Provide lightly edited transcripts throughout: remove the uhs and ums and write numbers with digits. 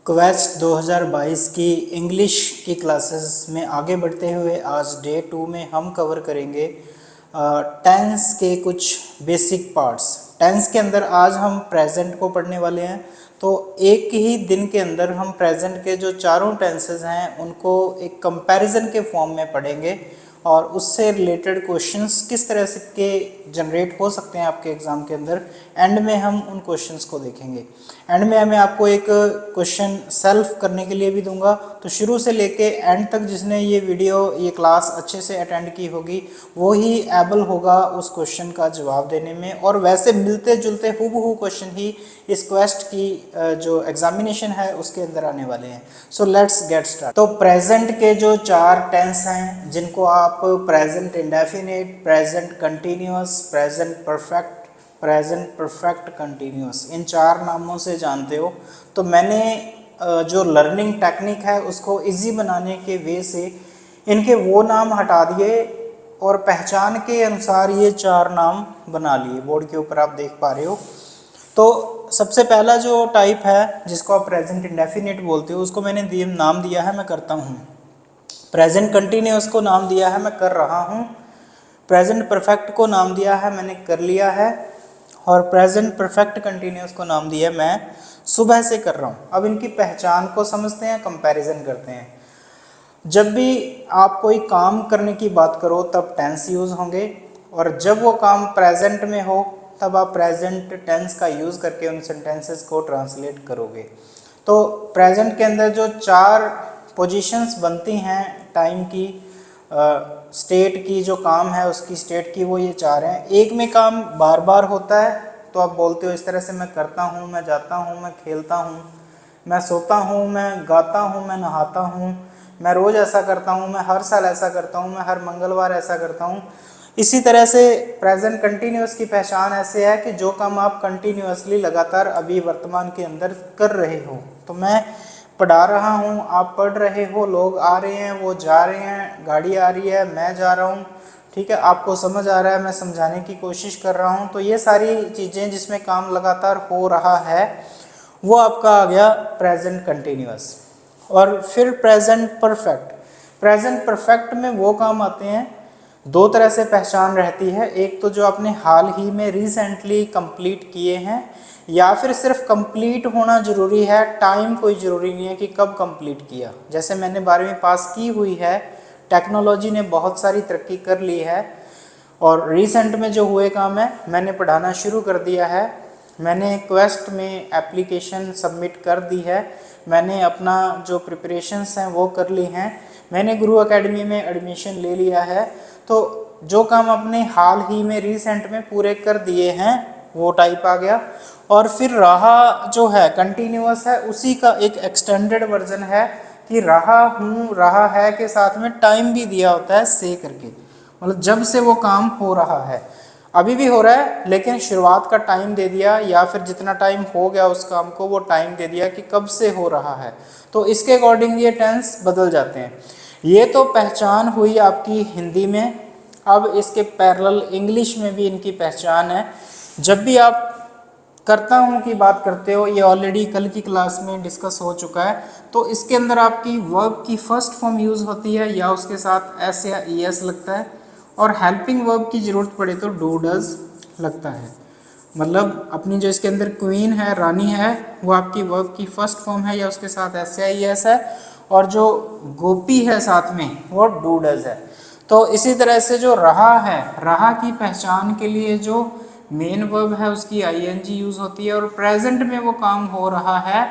Quest 2022 की English की classes में आगे बढ़ते हुए आज डे 2 में हम कवर करेंगे टेंस के कुछ बेसिक पार्ट्स। टेंस के अंदर आज हम प्रेजेंट को पढ़ने वाले हैं। तो एक ही दिन के अंदर हम प्रेजेंट के जो चारों टेंसेस हैं उनको एक कंपैरिजन के फॉर्म में पढ़ेंगे और उससे रिलेटेड क्वेश्चंस किस तरह से के जनरेट हो सकते हैं आपके एग्ज़ाम के अंदर। एंड में हम उन क्वेश्चंस को देखेंगे। एंड में मैं आपको एक क्वेश्चन सेल्फ करने के लिए भी दूंगा। तो शुरू से लेके एंड तक जिसने ये क्लास अच्छे से अटेंड की होगी वो ही एबल होगा उस क्वेश्चन का जवाब देने में। और वैसे मिलते जुलते हूबहू क्वेश्चन ही इस क्वेस्ट की जो एग्जामिनेशन है उसके अंदर आने वाले हैं। So let's get start. तो प्रेजेंट के जो चार टेंस हैं जिनको आप present indefinite, present continuous, present perfect continuous, इन चार नामों से जानते हो। तो मैंने जो लर्निंग टेक्निक है उसको इजी बनाने के वे से इनके वो नाम हटा दिए और पहचान के अनुसार ये चार नाम बना लिए। बोर्ड के ऊपर आप देख पा रहे हो। तो सबसे पहला जो टाइप है जिसको आप प्रेजेंट इंडेफिनिट बोलते हो उसको मैंने नाम दिया है मैं करता हूँ। प्रेजेंट कंटिन्यूअस को नाम दिया है मैं कर रहा हूँ। प्रेजेंट परफेक्ट को नाम दिया है मैंने कर लिया है। और प्रेजेंट परफेक्ट कंटिन्यूअस को नाम दिया मैं सुबह से कर रहा हूँ। अब इनकी पहचान को समझते हैं, कंपैरिजन करते हैं। जब भी आप कोई काम करने की बात करो तब टेंस यूज़ होंगे और जब वो काम प्रेजेंट में हो तब आप प्रेजेंट टेंस का यूज़ करके उन सेंटेंसेस को ट्रांसलेट करोगे। तो प्रेजेंट के अंदर जो चार पोजीशंस बनती हैं टाइम की, स्टेट की, जो काम है उसकी स्टेट की, वो ये चार हैं। एक में काम बार बार होता है तो आप बोलते हो इस तरह से मैं करता हूँ, मैं जाता हूँ, मैं खेलता हूँ, मैं सोता हूँ, मैं गाता हूँ, मैं नहाता हूँ, मैं रोज़ ऐसा करता हूँ, मैं हर साल ऐसा करता हूँ, मैं हर मंगलवार ऐसा करता हूँ। इसी तरह से प्रेजेंट कंटिन्यूअस की पहचान ऐसे है कि जो काम आप कंटिन्यूअसली लगातार अभी वर्तमान के अंदर कर रहे हो। तो मैं पढ़ा रहा हूँ, आप पढ़ रहे हो, लोग आ रहे हैं, वो जा रहे हैं, गाड़ी आ रही है, मैं जा रहा हूँ, ठीक है, आपको समझ आ रहा है, मैं समझाने की कोशिश कर रहा हूँ। तो ये सारी चीज़ें जिसमें काम लगातार हो रहा है वो आपका आ गया प्रेजेंट कंटिन्यूअस। और फिर प्रेजेंट परफेक्ट। प्रेजेंट परफेक्ट में वो काम आते हैं, दो तरह से पहचान रहती है। एक तो जो आपने हाल ही में रिसेंटली कंप्लीट किए हैं, या फिर सिर्फ कंप्लीट होना ज़रूरी है, टाइम कोई ज़रूरी नहीं है कि कब कंप्लीट किया। जैसे मैंने 12वीं पास की हुई है, टेक्नोलॉजी ने बहुत सारी तरक्की कर ली है और रिसेंट में जो हुए काम है मैंने पढ़ाना शुरू कर दिया है, मैंने क्वेस्ट में एप्लीकेशन सबमिट कर दी है, मैंने अपना जो प्रिपरेशंस हैं वो कर ली हैं, मैंने गुरु एकेडमी में एडमिशन ले लिया है। तो जो काम अपने हाल ही में रिसेंट में पूरे कर दिए हैं वो टाइप आ गया। और फिर रहा जो है कंटिन्यूअस है, उसी का एक एक्सटेंडेड वर्जन है कि रहा हूँ, रहा है के साथ में टाइम भी दिया होता है से करके, मतलब जब से वो काम हो रहा है, अभी भी हो रहा है लेकिन शुरुआत का टाइम दे दिया, या फिर जितना टाइम हो गया उस काम को वो टाइम दे दिया कि कब से हो रहा है। तो इसके अकॉर्डिंग ये टेंस बदल जाते हैं। ये तो पहचान हुई आपकी हिंदी में। अब इसके पैरेलल इंग्लिश में भी इनकी पहचान है। जब भी आप करता हूँ की बात करते हो, ये ऑलरेडी कल की क्लास में डिस्कस हो चुका है। तो इसके अंदर आपकी वर्ब की फर्स्ट फॉर्म यूज़ होती है या उसके साथ एस या ई एस लगता है, और हेल्पिंग वर्ब की ज़रूरत पड़े तो डू डज लगता है। मतलब अपनी जो इसके अंदर क्वीन है, रानी है, वो आपकी वर्ब की फर्स्ट फॉर्म है या उसके साथ एस या ई एस है, और जो गोपी है साथ में वो डू डज है। तो इसी तरह से जो रहा है, रहा की पहचान के लिए जो मेन वर्ब है उसकी आईएनजी यूज़ होती है, और प्रेजेंट में वो काम हो रहा है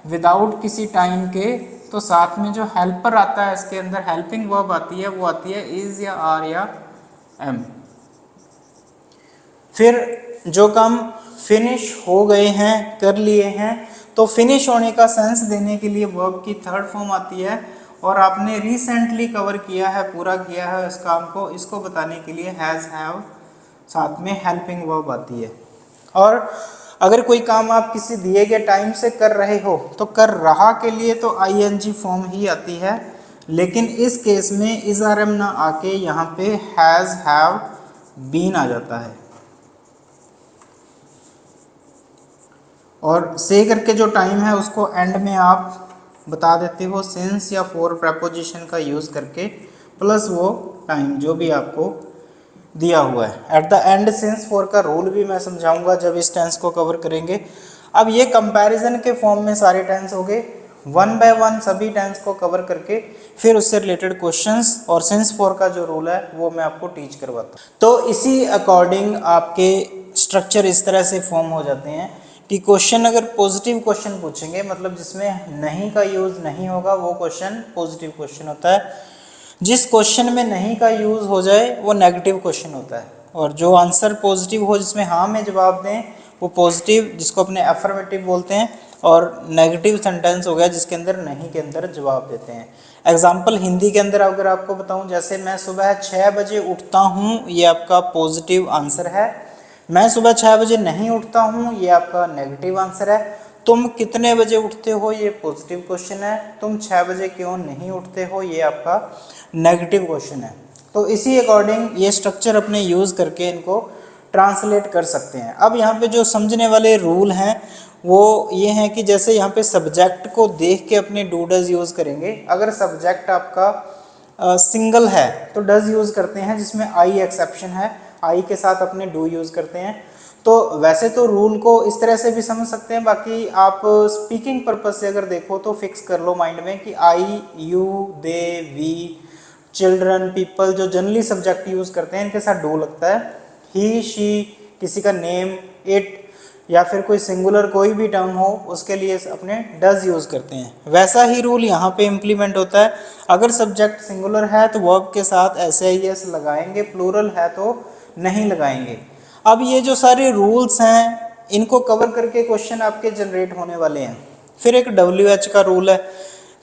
विदाउट किसी टाइम के, तो साथ में जो हेल्पर आता है इसके अंदर हेल्पिंग वर्ब आती है, वो आती है इज या आर या एम। फिर जो काम फिनिश हो गए हैं, कर लिए हैं, तो फिनिश होने का सेंस देने के लिए वर्ब की थर्ड फॉर्म आती है, और आपने रिसेंटली कवर किया है, पूरा किया है उस काम को, इसको बताने के लिए हैज़, हैव, साथ में हेल्पिंग वर्ब आती है। और अगर कोई काम आप किसी दिए गए टाइम से कर रहे हो तो कर रहा के लिए तो आईएनजी फॉर्म ही आती है, लेकिन इस केस में इज आर एम ना आके यहाँ पे हैज़, हैव, बीन आ जाता है। और से करके जो टाइम है उसको एंड में आप बता देते हो सिंस या फॉर प्रेपोजिशन का यूज़ करके प्लस वो टाइम जो भी आपको दिया हुआ है। At the end since for का रूल भी मैं समझाऊंगा जब इस टेंस को कवर करेंगे। अब ये कंपैरिजन के फॉर्म में सारे टेंस हो गए, वन बाय वन सभी टेंस को कवर करके फिर उससे रिलेटेड क्वेश्चंस और सिंस फॉर का जो रूल है वो मैं आपको टीच करवाता हूँ। तो इसी अकॉर्डिंग आपके स्ट्रक्चर इस तरह से फॉर्म हो जाते हैं कि क्वेश्चन अगर पॉजिटिव क्वेश्चन पूछेंगे, मतलब जिसमें नहीं का यूज़ नहीं होगा, वो क्वेश्चन पॉजिटिव क्वेश्चन होता है। जिस क्वेश्चन में नहीं का यूज़ हो जाए वो नेगेटिव क्वेश्चन होता है, और जो आंसर पॉजिटिव हो जिसमें हाँ में जवाब दें वो पॉजिटिव, जिसको अपने अफर्मेटिव बोलते हैं, और नेगेटिव सेंटेंस हो गया जिसके अंदर नहीं के अंदर जवाब देते हैं। एग्जाम्पल हिंदी के अंदर अगर आपको बताऊं, जैसे मैं सुबह 6 बजे उठता हूं, ये आपका पॉजिटिव आंसर है। मैं सुबह 6 बजे नहीं उठता हूं, ये आपका नेगेटिव आंसर है। तुम कितने बजे उठते हो, ये पॉजिटिव क्वेश्चन है। तुम 6 बजे क्यों नहीं उठते हो, ये आपका नेगेटिव क्वेश्चन है। तो इसी अकॉर्डिंग ये स्ट्रक्चर अपने यूज़ करके इनको ट्रांसलेट कर सकते हैं। अब यहाँ पे जो समझने वाले रूल हैं वो ये हैं कि जैसे यहाँ पे सब्जेक्ट को देख के अपने डू डज यूज़ करेंगे। अगर सब्जेक्ट आपका सिंगल है तो डज यूज़ करते हैं, जिसमें आई एक्सेप्शन है, आई के साथ अपने डू यूज़ करते हैं। तो वैसे तो रूल को इस तरह से भी समझ सकते हैं, बाकी आप स्पीकिंग पर्पज से अगर देखो तो फिक्स कर लो माइंड में कि I, you, they, we, children, people जो जनरली सब्जेक्ट यूज़ करते हैं इनके साथ डू लगता है। ही, शी, किसी का नेम, इट, या फिर कोई सिंगुलर कोई भी टर्म हो उसके लिए अपने डज यूज़ करते हैं। वैसा ही रूल यहाँ पे इम्प्लीमेंट होता है। अगर सब्जेक्ट सिंगुलर है तो वर्ब के साथ एस लगाएंगे, प्लूरल है तो नहीं लगाएंगे। अब ये जो सारे रूल्स हैं इनको कवर करके क्वेश्चन आपके जनरेट होने वाले हैं। फिर एक WH का रूल है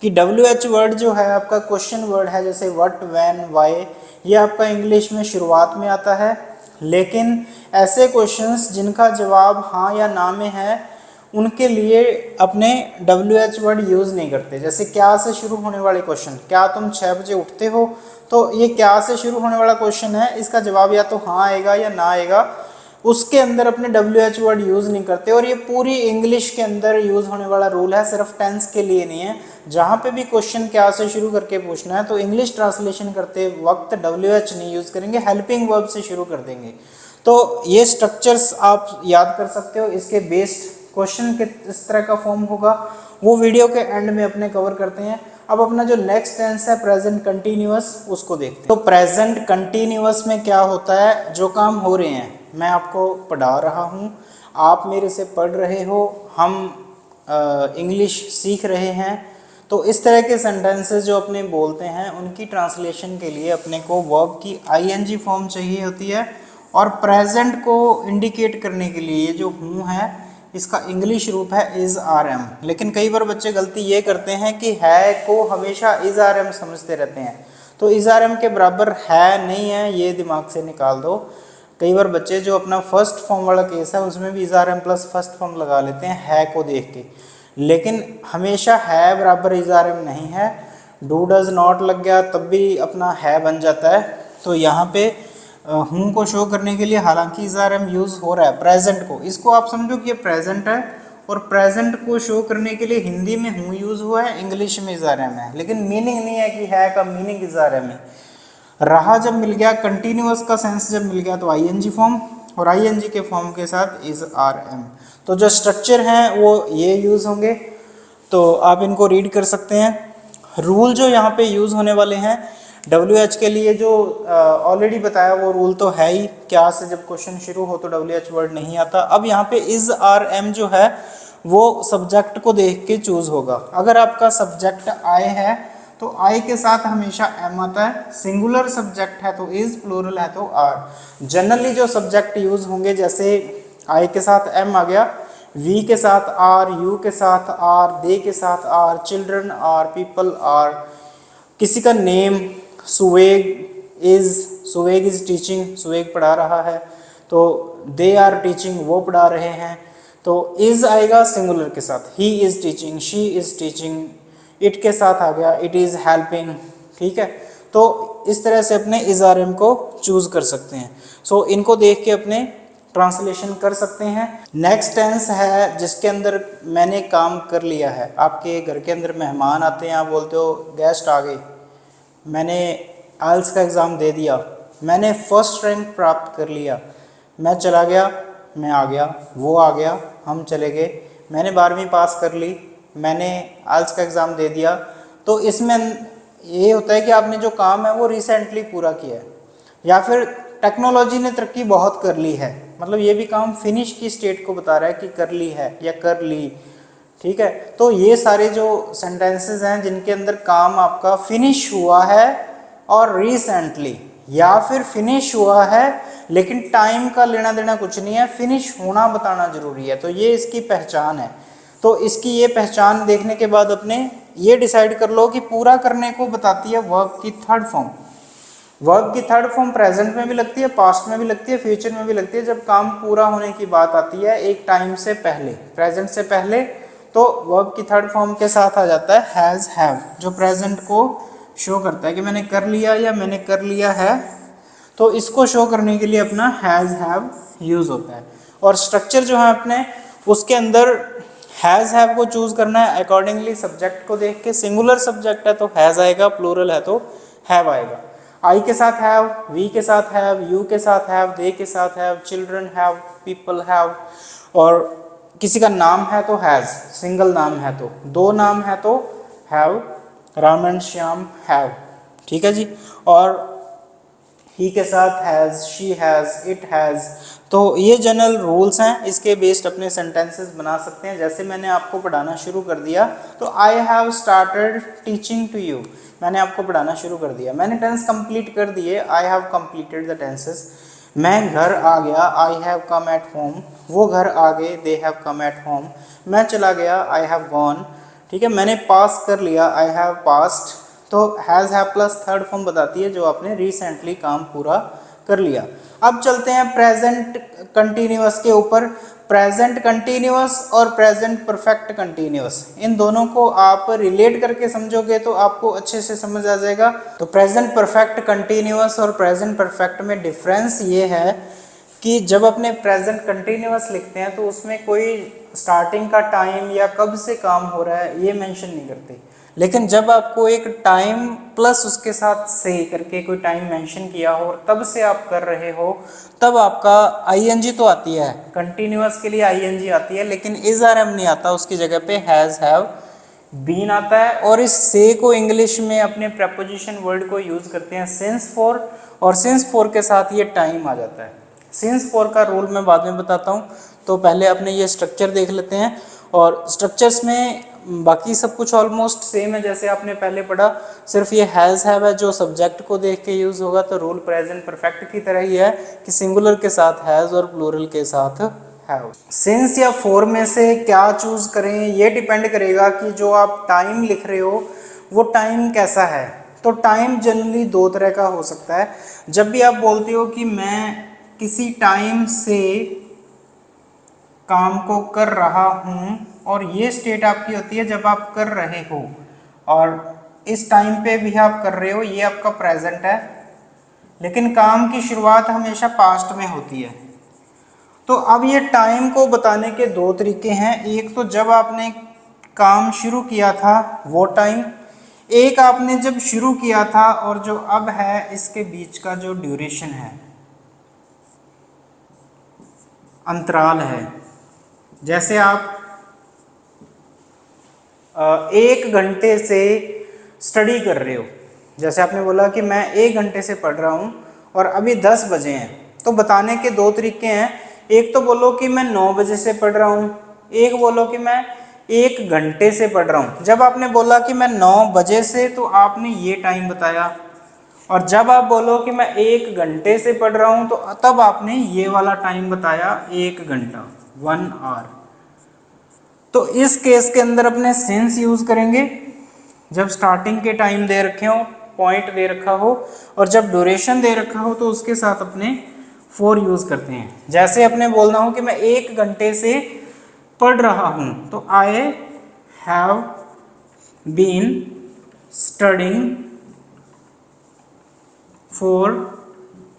कि WH वर्ड जो है आपका क्वेश्चन वर्ड है, जैसे व्हाट, व्हेन, व्हाई, ये आपका इंग्लिश में शुरुआत में आता है। लेकिन ऐसे क्वेश्चंस जिनका जवाब हाँ या ना में है उनके लिए अपने WH वर्ड यूज़ नहीं करते। जैसे क्या से शुरू होने वाले क्वेश्चन, क्या तुम 6 बजे उठते हो, तो ये क्या से शुरू होने वाला क्वेश्चन है, इसका जवाब या तो हाँ आएगा या ना आएगा, उसके अंदर अपने WH वर्ड यूज़ नहीं करते। और ये पूरी इंग्लिश के अंदर यूज़ होने वाला रूल है, सिर्फ टेंस के लिए नहीं है। जहाँ पे भी क्वेश्चन क्या से शुरू करके पूछना है तो इंग्लिश ट्रांसलेशन करते वक्त WH नहीं यूज़ करेंगे, हेल्पिंग वर्ब से शुरू कर देंगे। तो ये स्ट्रक्चर्स आप याद कर सकते हो। इसके बेस्ड क्वेश्चन किस तरह का फॉर्म होगा वो वीडियो के एंड में अपने कवर करते हैं। अब अपना जो नेक्स्ट टेंस है प्रेजेंट कंटिन्यूअस, उसको देखते हैं। तो प्रेजेंट कंटिन्यूअस में क्या होता है, जो काम हो रहे हैं मैं आपको पढ़ा रहा हूँ, आप मेरे से पढ़ रहे हो, हम इंग्लिश सीख रहे हैं। तो इस तरह के सेंटेंसेस जो अपने बोलते हैं उनकी ट्रांसलेशन के लिए अपने को वर्ब की ING फॉर्म चाहिए होती है, और प्रेजेंट को इंडिकेट करने के लिए ये जो हूँ है इसका इंग्लिश रूप है इज़ RM। लेकिन कई बार बच्चे गलती ये करते हैं कि है को हमेशा इज़ RM समझते रहते हैं, तो इज़ RM के बराबर है नहीं है, ये दिमाग से निकाल दो। कई बार बच्चे जो अपना फर्स्ट फॉर्म वाला केस है उसमें भी is RM plus first form लगा लेते हैं है को देख के, लेकिन हमेशा है बराबर इज़ RM नहीं है। डू डज नॉट लग गया तब भी अपना है बन जाता है। तो यहाँ पे हूँ को शो करने के लिए हालांकि इज़ RM यूज़ हो रहा है प्रेजेंट को, इसको आप समझो कि ये प्रेजेंट है, और प्रेजेंट को शो करने के लिए हिंदी में हूँ यूज़ हुआ है, इंग्लिश में इज़ RM है, लेकिन मीनिंग नहीं है कि है का मीनिंग इज़ RM है। रहा जब मिल गया, कंटिन्यूअस का सेंस जब मिल गया तो ING फॉर्म, और ING के फॉर्म के साथ इज़ RM। तो जो स्ट्रक्चर हैं वो ये यूज़ होंगे, तो आप इनको रीड कर सकते हैं। रूल जो यहाँ पे यूज़ होने वाले हैं WH के लिए जो ऑलरेडी बताया वो रूल तो है ही, क्या से जब क्वेश्चन शुरू हो तो WH वर्ड नहीं आता। अब यहाँ पे इज़ RM जो है वो सब्जेक्ट को देख के चूज़ होगा। अगर आपका सब्जेक्ट I है तो I के साथ हमेशा M आता है, सिंगुलर सब्जेक्ट है तो इज़, प्लूरल है तो R। जनरली जो सब्जेक्ट यूज़ होंगे, जैसे I के साथ M आ गया, V के साथ R, U के साथ R, दे के साथ R, children R, people R, किसी का नेम सुवेग इज़ टीचिंग, सुवेग पढ़ा रहा है, तो दे आर टीचिंग, वो पढ़ा रहे हैं, तो इज़ आएगा सिंगुलर के साथ, he is teaching, she is teaching, it के साथ आ गया इट इज़ हेल्पिंग। ठीक है, तो इस तरह से अपने इज़ RM को चूज़ कर सकते हैं। सो इनको देख के अपने ट्रांसलेशन कर सकते हैं। नेक्स्ट टेंस है जिसके अंदर मैंने काम कर लिया है। आपके घर के अंदर मेहमान आते हैं, आप बोलते हो गेस्ट आ गए, मैंने आइल्स का एग्ज़ाम दे दिया, मैंने फर्स्ट रैंक प्राप्त कर लिया, मैं चला गया, मैं आ गया, वो आ गया, हम चले गए, मैंने 12वीं पास कर ली, मैंने आइल्स का एग्ज़ाम दे दिया। तो इसमें ये होता है कि आपने जो काम है वो रिसेंटली पूरा किया है, या फिर टेक्नोलॉजी ने तरक्की बहुत कर ली है, मतलब ये भी काम फिनिश की स्टेट को बता रहा है कि कर ली है या कर ली। ठीक है, तो ये सारे जो सेंटेंसेस हैं जिनके अंदर काम आपका फिनिश हुआ है और रिसेंटली, या फिर फिनिश हुआ है लेकिन टाइम का लेना देना कुछ नहीं है, फिनिश होना बताना जरूरी है, तो ये इसकी पहचान है। तो इसकी ये पहचान देखने के बाद अपने ये डिसाइड कर लो कि पूरा करने को बताती है वर्ब की थर्ड फॉर्म। वर्ब की थर्ड फॉर्म प्रेजेंट में भी लगती है, पास्ट में भी लगती है, फ्यूचर में भी लगती है। जब काम पूरा होने की बात आती है एक टाइम से पहले, प्रेजेंट से पहले, तो वर्ब की थर्ड फॉर्म के साथ आ जाता है हैज़ हैव, जो प्रेजेंट को शो करता है कि मैंने कर लिया या मैंने कर लिया है। तो इसको शो करने के लिए अपना हैज़ हैव यूज़ होता है। और स्ट्रक्चर जो है अपने उसके अंदर हैज़ हैव को चूज़ करना है अकॉर्डिंगली सब्जेक्ट को देख के। सिंगुलर सब्जेक्ट है तो हैज़ आएगा, प्लूरल है तो हैव आएगा। आई के साथ हैव, वी के साथ हैव, यू के साथ हैव, दे के साथ have, children have, people have. और किसी का नाम है तो हैज़, सिंगल नाम है तो, दो नाम है तो have, Ram and Shyam have. ठीक है जी। और ही के साथ has, she has, it has. तो ये जनरल रूल्स हैं, इसके बेस्ड अपने सेंटेंसेस बना सकते हैं। जैसे मैंने आपको पढ़ाना शुरू कर दिया तो I have started teaching to you, मैंने आपको पढ़ाना शुरू कर दिया, मैंने टेंस कंप्लीट कर दिए, I have completed the tenses. मैं घर आ गया, I have come at home, वो घर आ गए, they have come at home. मैं चला गया, आई हैव गॉन। ठीक है, मैंने पास कर लिया, आई हैव पास्ड। तो has have plus third form बताती है जो आपने रिसेंटली काम पूरा कर लिया। अब चलते हैं प्रेजेंट कंटिन्यूअस के ऊपर। प्रेजेंट कंटिन्यूअस और प्रेजेंट परफेक्ट कंटिन्यूअस, इन दोनों को आप रिलेट करके समझोगे तो आपको अच्छे से समझ आ जाएगा। तो प्रेजेंट परफेक्ट कंटिन्यूअस और प्रेजेंट परफेक्ट में डिफरेंस ये है कि जब अपने प्रेजेंट कंटिन्यूअस लिखते हैं तो उसमें कोई स्टार्टिंग का टाइम या कब से काम हो रहा है ये मेंशन नहीं करते। लेकिन जब आपको एक टाइम प्लस उसके साथ से करके कोई टाइम मेंशन किया हो और तब से आप कर रहे हो, तब आपका आईएनजी तो आती है, कंटिन्यूअस के लिए आईएनजी आती है, लेकिन इज आर एम नहीं आता, उसकी जगह पे हैज़ हैव बीन आता है। और इस से को इंग्लिश में अपने प्रेपोजिशन वर्ड को यूज करते हैं सिंस फॉर, और सिंस फॉर के साथ ये टाइम आ जाता है। सिंस फॉर का रूल मैं बाद में बताता हूँ, तो पहले अपने ये स्ट्रक्चर देख लेते हैं। और स्ट्रक्चर्स में बाकी सब कुछ ऑलमोस्ट सेम है जैसे आपने पहले पढ़ा, सिर्फ ये हैज़ हैव है जो सब्जेक्ट को देख के यूज़ होगा। तो रूल प्रेजेंट परफेक्ट की तरह ही है कि सिंगुलर के साथ हैज़ और प्लूरल के साथ हैव। सिंस या फॉर में से क्या चूज़ करें ये डिपेंड करेगा कि जो आप टाइम लिख रहे हो वो टाइम कैसा है। तो टाइम जनरली दो तरह का हो सकता है। जब भी आप बोलते हो कि मैं किसी टाइम से काम को कर रहा हूँ, और ये स्टेट आपकी होती है जब आप कर रहे हो, और इस टाइम पे भी आप कर रहे हो, ये आपका प्रेजेंट है। लेकिन काम की शुरुआत हमेशा पास्ट में होती है। तो अब ये टाइम को बताने के दो तरीके हैं, एक तो जब आपने काम शुरू किया था वो टाइम, एक आपने जब शुरू किया था और जो अब है इसके बीच का जो ड्यूरेशन है, अंतराल है। जैसे आप 1 घंटे से स्टडी कर रहे हो, जैसे आपने बोला कि मैं 1 घंटे से पढ़ रहा हूँ और अभी 10 बजे हैं, तो बताने के दो तरीके हैं। एक तो बोलो कि मैं 9 बजे से पढ़ रहा हूँ, एक बोलो कि मैं 1 घंटे से पढ़ रहा हूँ। जब आपने बोला कि मैं 9 बजे से, तो आपने ये टाइम बताया, और जब आप बोलो कि मैं 1 घंटे से पढ़ रहा हूँ तो तब आपने ये वाला टाइम बताया, 1 घंटा, 1 आवर। तो इस केस के अंदर अपने सिंस यूज करेंगे जब स्टार्टिंग के टाइम दे रखे हो, पॉइंट दे रखा हो, और जब ड्यूरेशन दे रखा हो तो उसके साथ अपने फॉर यूज करते हैं। जैसे अपने बोलना हो कि मैं 1 घंटे से पढ़ रहा हूं, तो I have been studying for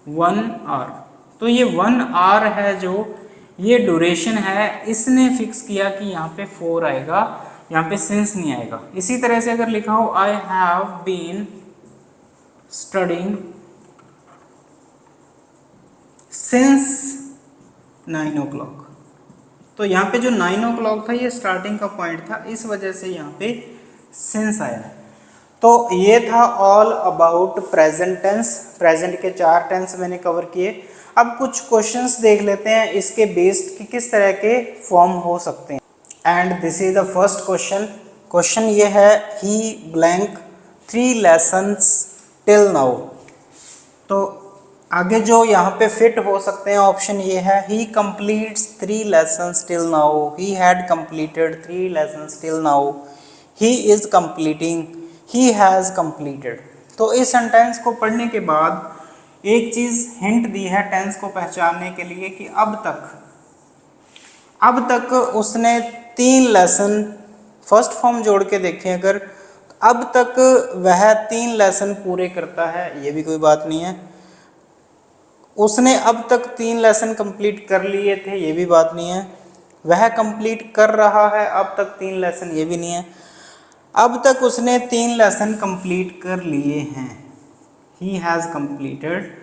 1 hour. तो ये 1 आवर है जो ये ड्यूरेशन है, इसने फिक्स किया कि यहाँ पे 4 आएगा, यहाँ पे सिंस नहीं आएगा। इसी तरह से अगर लिखा हो I have been studying since 9 o'clock, तो यहाँ पे जो 9 o'clock था ये स्टार्टिंग का पॉइंट था, इस वजह से यहाँ पे सिंस आया है। तो ये था all about present tense. Present के 4 टेंस मैंने कवर किए। अब कुछ क्वेश्चंस देख लेते हैं इसके बेस्ड कि किस तरह के फॉर्म हो सकते हैं। And this is the first question. Question ये है ही ब्लैंक 3 लेसन्स टिल नाउ। तो आगे जो यहाँ पे फिट हो सकते हैं ऑप्शन ये है he completes 3 lessons till now, he had completed 3 lessons till now, he is completing, he has completed. तो इस सेंटेंस को पढ़ने के बाद एक चीज़ हिंट दी है टेंस को पहचानने के लिए कि अब तक उसने 3 लेसन, फर्स्ट फॉर्म जोड़ के देखें अगर, अब तक वह 3 लेसन पूरे करता है, ये भी कोई बात नहीं है। उसने अब तक 3 लेसन कंप्लीट कर लिए थे, ये भी बात नहीं है। वह कंप्लीट कर रहा है अब तक 3 लेसन, ये भी नहीं है। अब तक उसने 3 लेसन कंप्लीट कर लिए हैं, ही has completed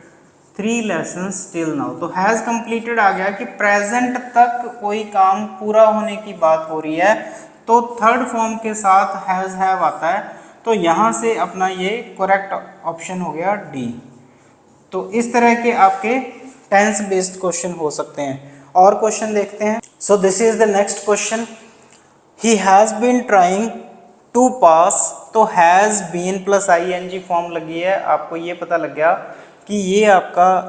3 lessons till now. तो हैज़ कंप्लीटेड आ गया कि प्रेजेंट तक कोई काम पूरा होने की बात हो रही है, तो थर्ड फॉर्म के साथ हैज़ हैव आता है, तो यहाँ से अपना ये करेक्ट ऑप्शन हो गया डी। तो इस तरह के आपके टेंस बेस्ड क्वेश्चन हो सकते हैं। और क्वेश्चन देखते हैं। So this is the next question, he has been trying to pass, तो has been plus ING form लगी है। आपको ये पता लग गया कि ये आपका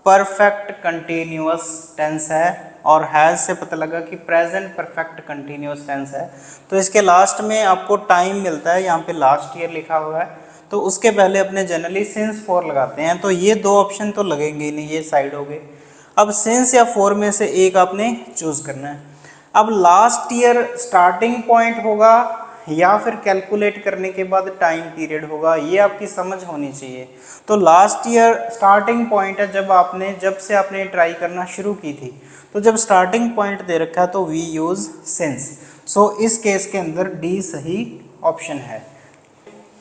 परफेक्ट कंटिन्यूअस टेंस है, और हैज़ से पता लगा कि प्रेजेंट परफेक्ट कंटिन्यूअस टेंस है। तो इसके लास्ट में आपको टाइम मिलता है, यहाँ पे लास्ट ईयर लिखा हुआ है, तो उसके पहले अपने जनरली सिंस 4 लगाते हैं। तो ये 2 ऑप्शन तो लगेंगे ही नहीं, ये साइड हो गए। अब सिंस या 4 में से एक आपने चूज़ करना है। अब लास्ट ईयर स्टार्टिंग पॉइंट होगा या फिर कैलकुलेट करने के बाद टाइम पीरियड होगा, ये आपकी समझ होनी चाहिए। तो लास्ट ईयर स्टार्टिंग पॉइंट है जब से आपने ट्राई करना शुरू की थी, तो जब स्टार्टिंग पॉइंट दे रखा है तो वी यूज़ सिंस। सो इस केस के अंदर डी सही ऑप्शन है।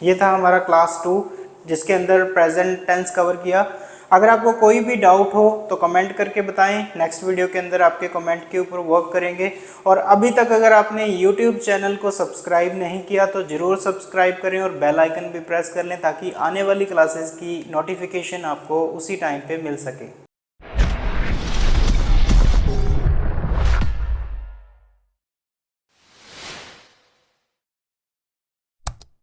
ये था हमारा क्लास 2 जिसके अंदर प्रेजेंट टेंस कवर किया। अगर आपको कोई भी डाउट हो तो कमेंट करके बताएं, नेक्स्ट वीडियो के अंदर आपके कमेंट के ऊपर वर्क करेंगे। और अभी तक अगर आपने YouTube चैनल को सब्सक्राइब नहीं किया तो ज़रूर सब्सक्राइब करें और बेल आइकन भी प्रेस कर लें, ताकि आने वाली क्लासेस की नोटिफिकेशन आपको उसी टाइम पे मिल सके।